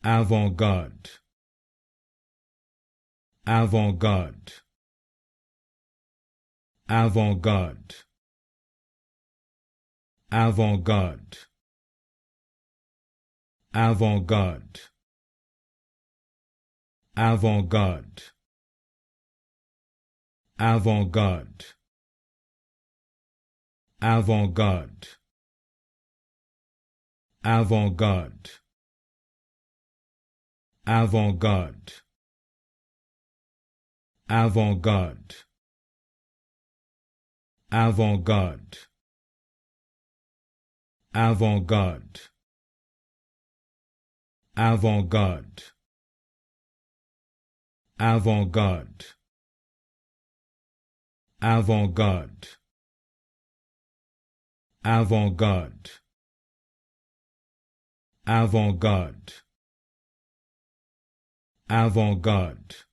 Avant-Garde. Avant-Garde. Avant-Garde. Avant-Garde. Avant-Garde. Avant-Garde. Avant-Garde. Avant-Garde. Avant-Garde. Avant-Garde. Avant-Garde. Avant-Garde. Avant-Garde. Avant-Garde. Avant-Garde. Avant-Garde. Avant-Garde. Avant-Garde. Avant-Garde.